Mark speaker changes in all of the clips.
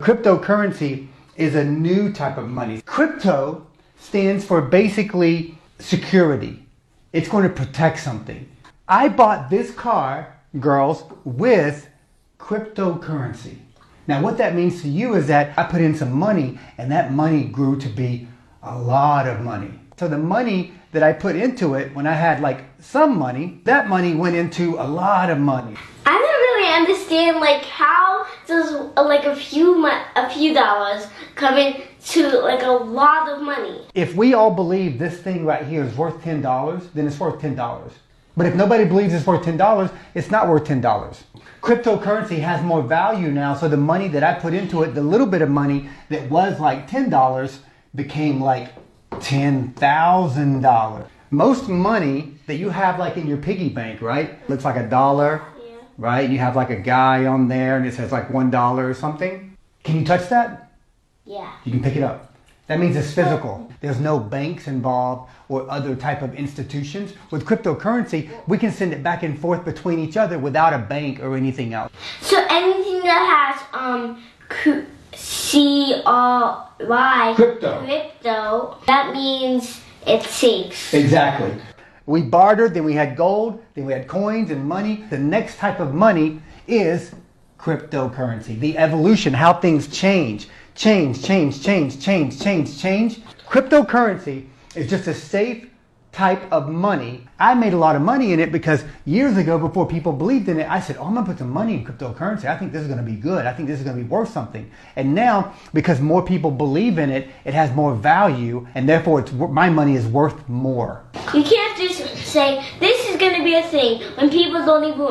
Speaker 1: Cryptocurrency is a new type of money. Crypto stands for basically security. It's going to protect something. I bought this car, girls, with cryptocurrency. Now what that means to you is that I put in some money and that money grew to be a lot of money. So the money that I put into it when I had like some money, that money went into a lot of money.
Speaker 2: I don't really understand like how does like a few dollars come into like a lot of money.
Speaker 1: If we all believe this thing right here is worth $10, then it's worth $10. But if nobody believes it's worth $10, it's not worth $10. Cryptocurrency has more value now, so the money that I put into it, the little bit of money that was like $10 became like $10,000. Most money that you have like in your piggy bank, right? Looks like $1, yeah. Right? And you have like a guy on there and it says like $1 or something. Can you touch that?
Speaker 2: Yeah.
Speaker 1: You can pick it up. That means it's physical. There's no banks involved or other type of institutions. With cryptocurrency, we can send it back and forth between each other without a bank or anything else.
Speaker 2: So anything that has C-R-Y, crypto, that means it's safe.
Speaker 1: Exactly. We bartered, then we had gold, then we had coins and money. The next type of money is cryptocurrency. The evolution, how things change. Change. Cryptocurrency is just a safe type of money. I made a lot of money in it because years ago, before people believed in it, I said, oh, I'm gonna put some money in cryptocurrency. I think this is gonna be good. I think this is gonna be worth something. And now, because more people believe in it, it has more value, and therefore my money is worth more.
Speaker 2: You can't just say, this is gonna be a thing, when people don't even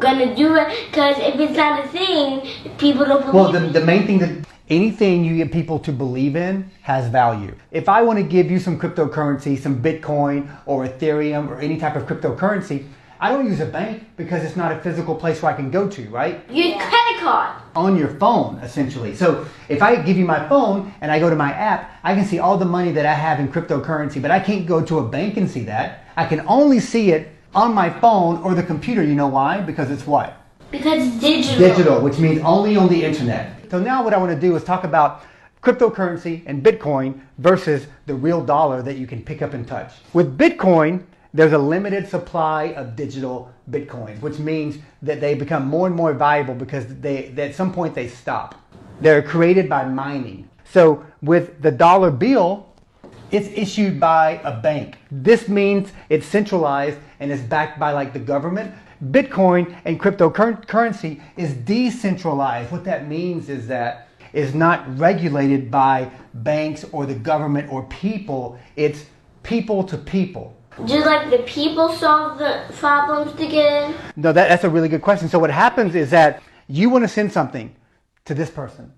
Speaker 2: gonna do it, because if it's not a thing, people don't believe
Speaker 1: Well, the main thing that anything you get people to believe in has value. If I want to give you some cryptocurrency, some Bitcoin or Ethereum or any type of cryptocurrency, I don't use a bank because it's not a physical place where I can go to, right?
Speaker 2: Your credit card.
Speaker 1: On your phone, essentially. So if I give you my phone and I go to my app, I can see all the money that I have in cryptocurrency, but I can't go to a bank and see that. I can only see it on my phone or the computer. You know why? Because it's what?
Speaker 2: Because it's digital.
Speaker 1: Digital, which means only on the internet. So now what I want to do is talk about cryptocurrency and Bitcoin versus the real dollar that you can pick up and touch. With Bitcoin, there's a limited supply of digital Bitcoins, which means that they become more and more valuable because at some point they stop. They're created by mining. So with the dollar bill, it's issued by a bank. This means it's centralized and it's backed by like the government. Bitcoin and cryptocurrency is decentralized. What that means is that it's not regulated by banks or the government or people. It's people to people.
Speaker 2: Do like the people solve the problems to get in?
Speaker 1: No, that's a really good question. So what happens is that you want to send something to this person.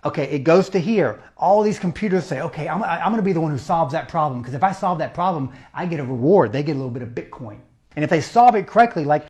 Speaker 1: Okay, it goes to here. All these computers say, okay, I'm going to be the one who solves that problem, because if I solve that problem, I get a reward. They get a little bit of Bitcoin. And if they solve it correctly, like